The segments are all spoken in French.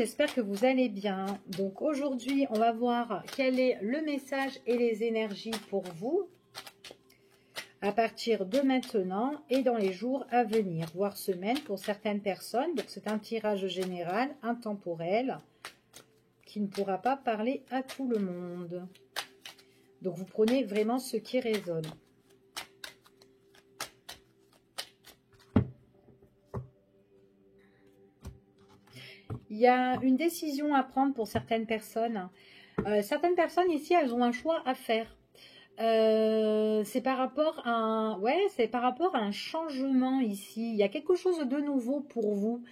j'espère que vous allez bien. Donc aujourd'hui, on va voir quel est le message et les énergies pour vous à partir de maintenant et dans les jours à venir, voire semaines pour certaines personnes. Donc c'est un tirage général, intemporel, qui ne pourra pas parler à tout le monde. Donc vous prenez vraiment ce qui résonne. Il y a une décision à prendre pour certaines personnes. Certaines personnes ici, elles ont un choix à faire. C'est par rapport à c'est par rapport à un changement ici. Il y a quelque chose de nouveau pour vous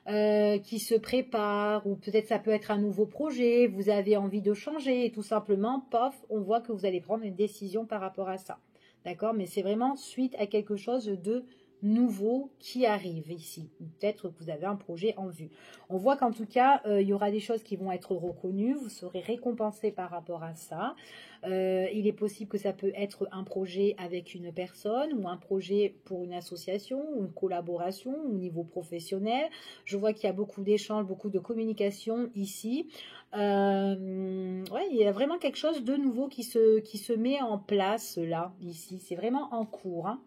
qui se prépare, ou peut-être ça peut être un nouveau projet. Vous avez envie de changer et tout simplement, pof, on voit que vous allez prendre une décision par rapport à ça. D'accord? Mais c'est vraiment suite à quelque chose de nouveau qui arrive ici. Peut-être que vous avez un projet en vue. On voit qu'en tout cas, il y aura des choses qui vont être reconnues. Vous serez récompensé par rapport à ça. Il est possible que ça peut être un projet avec une personne ou un projet pour une association ou une collaboration au niveau professionnel. Je vois qu'il y a beaucoup d'échanges, beaucoup de communication ici. Il y a vraiment quelque chose de nouveau qui se met en place là, ici. C'est vraiment en cours, hein.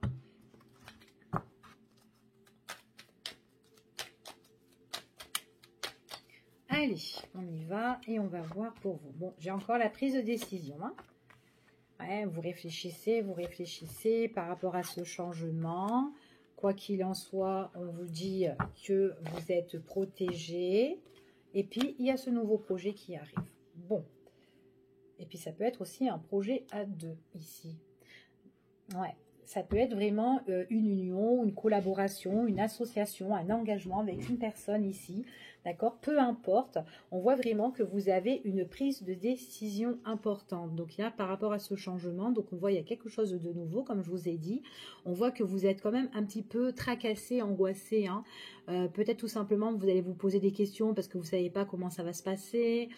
Allez, on y va et on va voir pour vous. Bon, j'ai encore la prise de décision, hein. Ouais, vous réfléchissez par rapport à ce changement. Quoi qu'il en soit, on vous dit que vous êtes protégé. Et puis, il y a ce nouveau projet qui arrive. Bon. Et puis, ça peut être aussi un projet à deux, ici. Ouais. Ça peut être vraiment une union, une collaboration, une association, un engagement avec une personne ici. D'accord? Peu importe, on voit vraiment que vous avez une prise de décision importante. Donc, il y a par rapport à ce changement, donc on voit il y a quelque chose de nouveau, comme je vous ai dit. On voit que vous êtes quand même un petit peu tracassé, angoissé, hein. Peut-être tout simplement, vous allez vous poser des questions parce que vous ne savez pas comment ça va se passer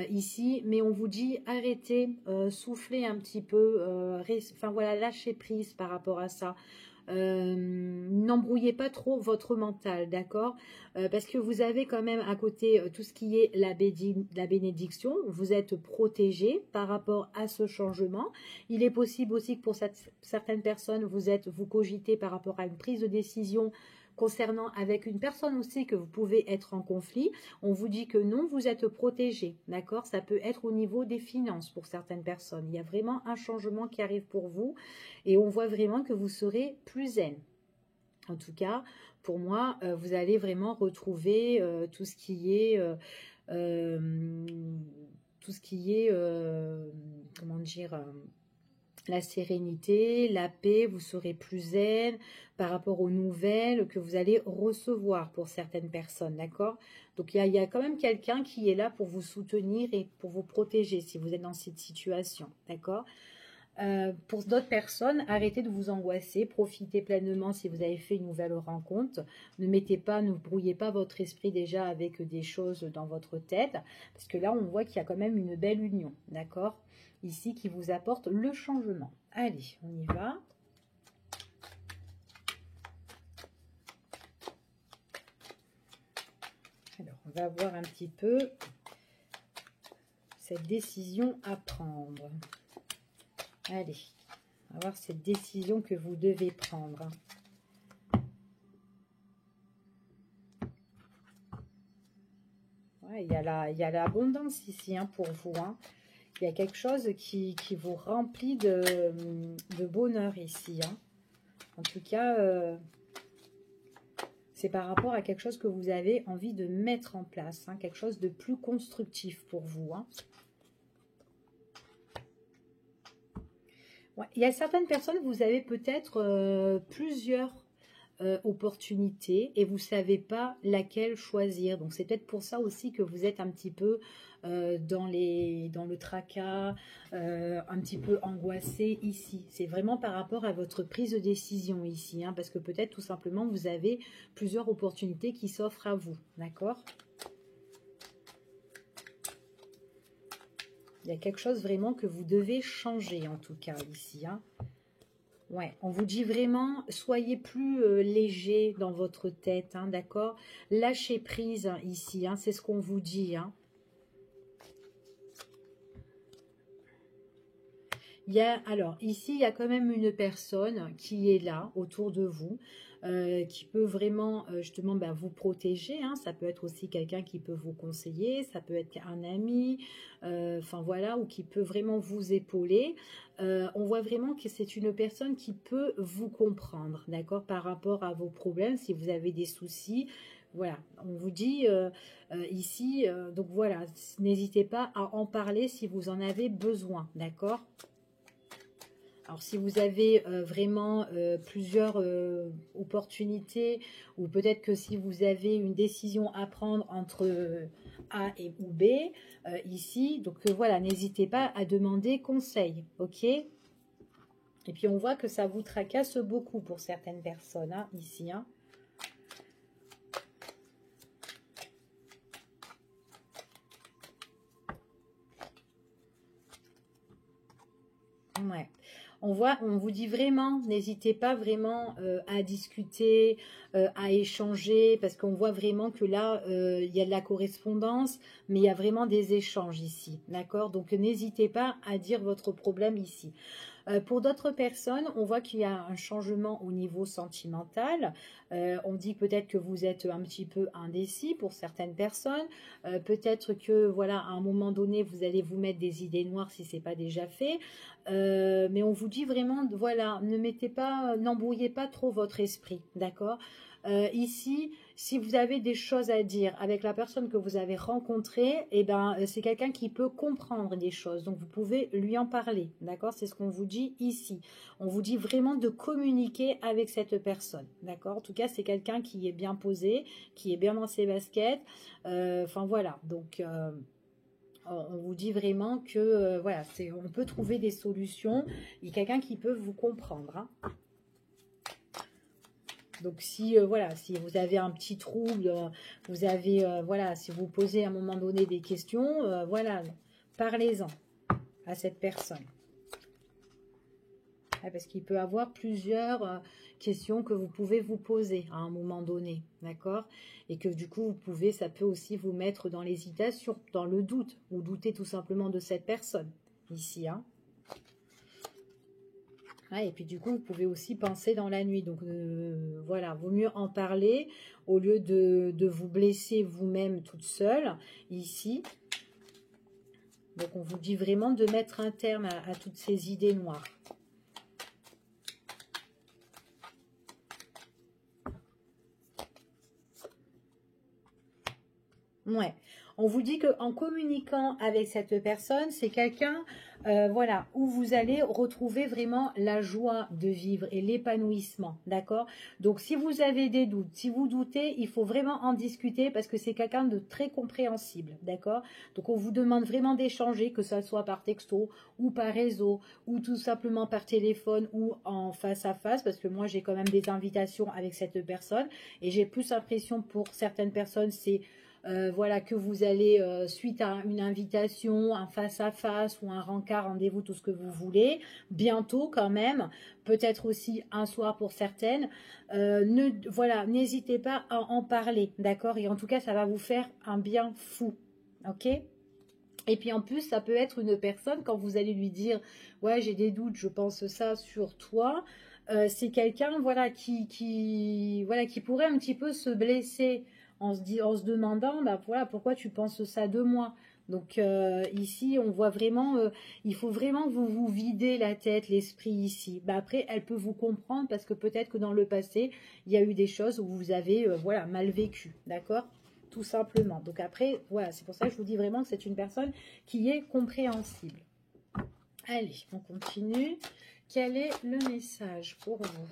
ici. Mais on vous dit, arrêtez, soufflez un petit peu, enfin voilà, lâchez prise par rapport à ça. N'embrouillez pas trop votre mental, d'accord, parce que vous avez quand même à côté tout ce qui est la bénédiction. Vous êtes protégé par rapport à ce changement. Il est possible aussi que pour certaines personnes, vous cogitez par rapport à une prise de décision concernant avec une personne aussi que vous pouvez être en conflit. On vous dit que non, vous êtes protégé, d'accord? Ça peut être au niveau des finances pour certaines personnes. Il y a vraiment un changement qui arrive pour vous et on voit vraiment que vous serez plus zen. En tout cas, pour moi, vous allez vraiment retrouver tout ce qui est... comment dire, la sérénité, la paix, vous serez plus zen par rapport aux nouvelles que vous allez recevoir pour certaines personnes, d'accord? Donc, il y a quand même quelqu'un qui est là pour vous soutenir et pour vous protéger si vous êtes dans cette situation, d'accord? Pour d'autres personnes, arrêtez de vous angoisser, profitez pleinement si vous avez fait une nouvelle rencontre. Ne brouillez pas votre esprit déjà avec des choses dans votre tête, parce que là, on voit qu'il y a quand même une belle union, d'accord? Ici, qui vous apporte le changement. Allez, on y va. Alors, on va voir un petit peu cette décision à prendre. Allez, on va voir cette décision que vous devez prendre. Ouais, il y a l'abondance ici hein, pour vous. Hein. Il y a quelque chose qui vous remplit de bonheur ici. Hein. En tout cas, c'est par rapport à quelque chose que vous avez envie de mettre en place. Hein, quelque chose de plus constructif pour vous. Hein. Ouais, il y a certaines personnes, vous avez peut-être plusieurs opportunités et vous ne savez pas laquelle choisir. Donc, c'est peut-être pour ça aussi que vous êtes un petit peu dans le tracas, un petit peu angoissé ici. C'est vraiment par rapport à votre prise de décision ici, hein, parce que peut-être tout simplement, vous avez plusieurs opportunités qui s'offrent à vous. D'accord ? Il y a quelque chose vraiment que vous devez changer, en tout cas, ici. Hein. Ouais, on vous dit vraiment, soyez plus léger dans votre tête, hein, d'accord? Lâchez prise hein, ici, hein, c'est ce qu'on vous dit. Hein. Alors, ici, il y a quand même une personne qui est là, autour de vous, qui peut vraiment, justement, bah, vous protéger. Hein. Ça peut être aussi quelqu'un qui peut vous conseiller, ça peut être un ami, enfin voilà, ou qui peut vraiment vous épauler. On voit vraiment que c'est une personne qui peut vous comprendre, d'accord, par rapport à vos problèmes, si vous avez des soucis. Voilà, on vous dit ici, donc voilà, n'hésitez pas à en parler si vous en avez besoin, d'accord? Alors, si vous avez vraiment plusieurs opportunités, ou peut-être que si vous avez une décision à prendre entre A et ou B, ici, donc voilà, n'hésitez pas à demander conseil, ok? Et puis, on voit que ça vous tracasse beaucoup pour certaines personnes, hein, ici, hein. Ouais. On vous dit vraiment, n'hésitez pas vraiment à discuter, à échanger, parce qu'on voit vraiment que là, il y a de la correspondance, mais il y a vraiment des échanges ici, d'accord? Donc, n'hésitez pas à dire votre problème ici. Pour d'autres personnes, on voit qu'il y a un changement au niveau sentimental. On dit peut-être que vous êtes un petit peu indécis pour certaines personnes. Peut-être que, voilà, à un moment donné, vous allez vous mettre des idées noires si ce n'est pas déjà fait. Mais on vous dit vraiment, voilà, ne mettez pas, n'embrouillez pas trop votre esprit, d'accord? Ici, si vous avez des choses à dire avec la personne que vous avez rencontrée, eh ben, c'est quelqu'un qui peut comprendre des choses. Donc, vous pouvez lui en parler. D'accord? C'est ce qu'on vous dit ici. On vous dit vraiment de communiquer avec cette personne. D'accord? En tout cas, c'est quelqu'un qui est bien posé, qui est bien dans ses baskets. Enfin, voilà. Donc, on vous dit vraiment que, voilà, on peut trouver des solutions. Il y a quelqu'un qui peut vous comprendre, hein. Donc, si voilà, si vous avez un petit trouble, vous avez, voilà, si vous posez à un moment donné des questions, voilà, parlez-en à cette personne. Ouais, parce qu'il peut y avoir plusieurs questions que vous pouvez vous poser à un moment donné, d'accord? Et que du coup, ça peut aussi vous mettre dans l'hésitation, dans le doute, ou douter tout simplement de cette personne, ici, hein. Et puis du coup, vous pouvez aussi penser dans la nuit. Donc voilà, vaut mieux en parler au lieu de vous blesser vous-même toute seule ici. Donc on vous dit vraiment de mettre un terme à toutes ces idées noires. Ouais. On vous dit qu'en communiquant avec cette personne, c'est quelqu'un, voilà, où vous allez retrouver vraiment la joie de vivre et l'épanouissement, d'accord? Donc, si vous avez des doutes, si vous doutez, il faut vraiment en discuter parce que c'est quelqu'un de très compréhensible, d'accord? Donc, on vous demande vraiment d'échanger, que ce soit par texto ou par réseau ou tout simplement par téléphone ou en face à face, parce que moi, j'ai quand même des invitations avec cette personne et j'ai plus l'impression pour certaines personnes, c'est voilà, que vous allez, suite à une invitation, un face-à-face ou un rencard, rendez-vous, tout ce que vous voulez, bientôt quand même, peut-être aussi un soir pour certaines, voilà, n'hésitez pas à en parler, d'accord? Et en tout cas, ça va vous faire un bien fou, ok? Et puis en plus, ça peut être une personne, quand vous allez lui dire, ouais, j'ai des doutes, je pense ça sur toi, c'est quelqu'un, voilà, voilà, qui pourrait un petit peu se blesser en se demandant, bah voilà, pourquoi tu penses ça de moi? Donc ici, on voit vraiment, il faut vraiment que vous vous videz la tête, l'esprit ici. Bah, après, elle peut vous comprendre parce que peut-être que dans le passé, il y a eu des choses où vous avez, voilà, mal vécu, d'accord? Tout simplement. Donc après, voilà, c'est pour ça que je vous dis vraiment que c'est une personne qui est compréhensible. Allez, on continue. Quel est le message pour vous?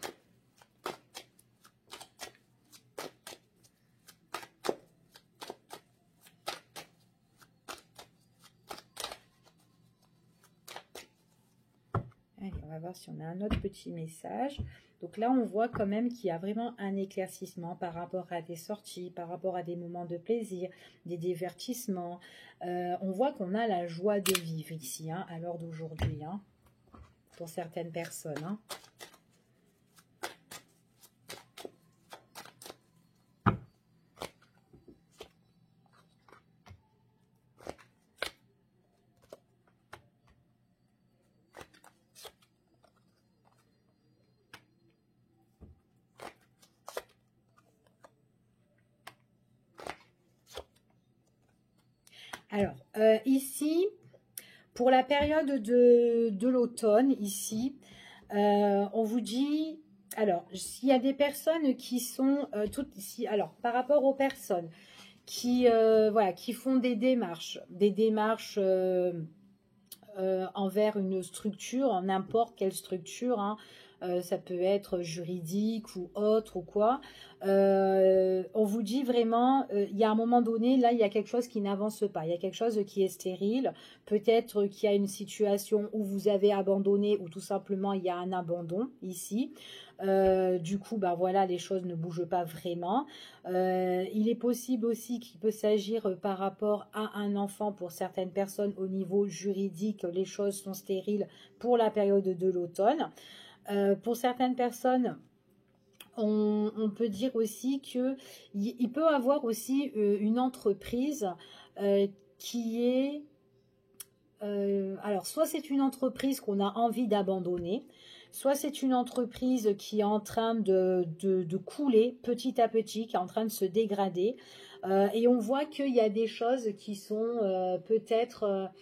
Allez, on va voir si on a un autre petit message. Donc là, on voit quand même qu'il y a vraiment un éclaircissement par rapport à des sorties, par rapport à des moments de plaisir, des divertissements. On voit qu'on a la joie de vivre ici, hein, à l'heure d'aujourd'hui, hein, pour certaines personnes, hein. Alors, ici, pour la période de l'automne, ici, on vous dit... Alors, s'il y a des personnes qui sont... alors, par rapport aux personnes qui, voilà, qui font des démarches envers une structure, n'importe quelle structure, hein, ça peut être juridique ou autre ou quoi, on vous dit vraiment, il y a un moment donné, là, il y a quelque chose qui n'avance pas, il y a quelque chose qui est stérile, peut-être qu'il y a une situation où vous avez abandonné ou tout simplement il y a un abandon ici. Du coup, ben voilà, les choses ne bougent pas vraiment. Il est possible aussi qu'il peut s'agir par rapport à un enfant pour certaines personnes au niveau juridique, les choses sont stériles pour la période de l'automne. Pour certaines personnes, on peut dire aussi qu'il peut avoir aussi une entreprise qui est... alors, soit c'est une entreprise qu'on a envie d'abandonner, soit c'est une entreprise qui est en train de couler petit à petit, qui est en train de se dégrader. Et on voit qu'il y a des choses qui sont peut-être...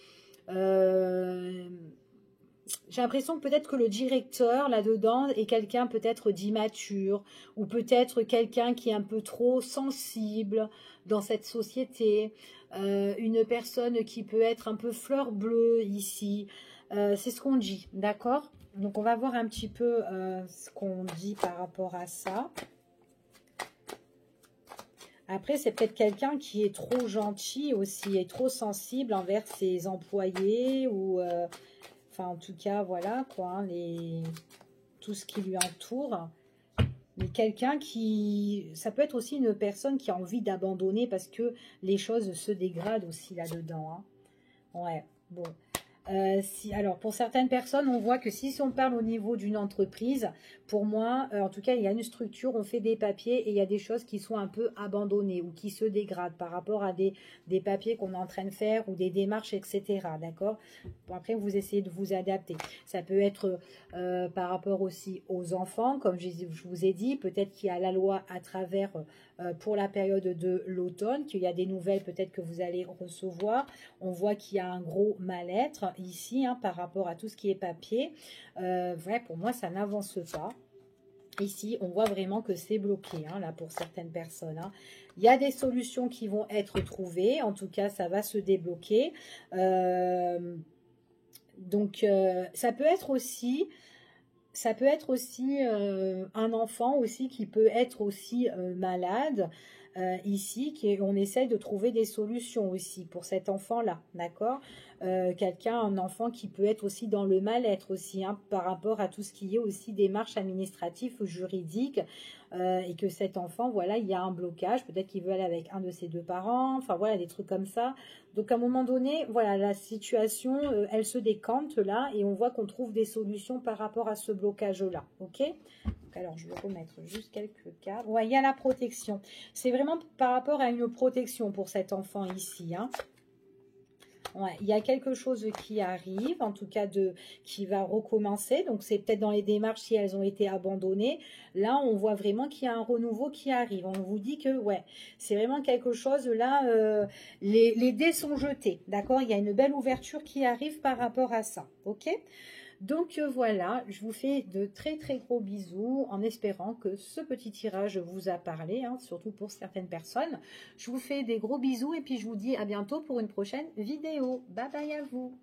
j'ai l'impression que peut-être que le directeur là-dedans est quelqu'un peut-être d'immature ou peut-être quelqu'un qui est un peu trop sensible dans cette société. Une personne qui peut être un peu fleur bleue ici. C'est ce qu'on dit, d'accord? Donc on va voir un petit peu ce qu'on dit par rapport à ça. Après, c'est peut-être quelqu'un qui est trop gentil aussi et trop sensible envers ses employés ou... enfin, en tout cas, voilà, quoi, hein, tout ce qui lui entoure. Mais quelqu'un qui... Ça peut être aussi une personne qui a envie d'abandonner parce que les choses se dégradent aussi là-dedans. Hein. Ouais, bon. Alors, pour certaines personnes, on voit que si on parle au niveau d'une entreprise, pour moi, en tout cas, il y a une structure, on fait des papiers et il y a des choses qui sont un peu abandonnées ou qui se dégradent par rapport à des papiers qu'on est en train de faire ou des démarches, etc. D'accord? Bon, après, vous essayez de vous adapter. Ça peut être par rapport aussi aux enfants, comme je vous ai dit, peut-être qu'il y a la loi à travers... pour la période de l'automne, qu'il y a des nouvelles peut-être que vous allez recevoir. On voit qu'il y a un gros mal-être ici hein, par rapport à tout ce qui est papier. Ouais, pour moi, ça n'avance pas. Ici, on voit vraiment que c'est bloqué, hein, là, pour certaines personnes. Hein. Il y a des solutions qui vont être trouvées. En tout cas, ça va se débloquer. Donc, ça peut être aussi... un enfant aussi qui peut être aussi malade ici, on essaie de trouver des solutions aussi pour cet enfant-là, d'accord? Un enfant qui peut être aussi dans le mal-être aussi, hein, par rapport à tout ce qui est aussi démarches administratives ou juridiques, et que cet enfant, voilà, il y a un blocage, peut-être qu'il veut aller avec un de ses deux parents, enfin voilà, des trucs comme ça. Donc à un moment donné, voilà, la situation, elle se décante là, et on voit qu'on trouve des solutions par rapport à ce blocage-là, ok? Donc, alors, je vais remettre juste quelques cartes. Ouais, il y a la protection. C'est vraiment par rapport à une protection pour cet enfant ici, hein. Ouais, il y a quelque chose qui arrive, en tout cas qui va recommencer. Donc, c'est peut-être dans les démarches si elles ont été abandonnées. Là, on voit vraiment qu'il y a un renouveau qui arrive. On vous dit que, ouais, c'est vraiment quelque chose, là, les dés sont jetés, d'accord? Il y a une belle ouverture qui arrive par rapport à ça, ok? Donc voilà, je vous fais de très très gros bisous en espérant que ce petit tirage vous a parlé, hein, surtout pour certaines personnes. Je vous fais des gros bisous et puis je vous dis à bientôt pour une prochaine vidéo. Bye bye à vous.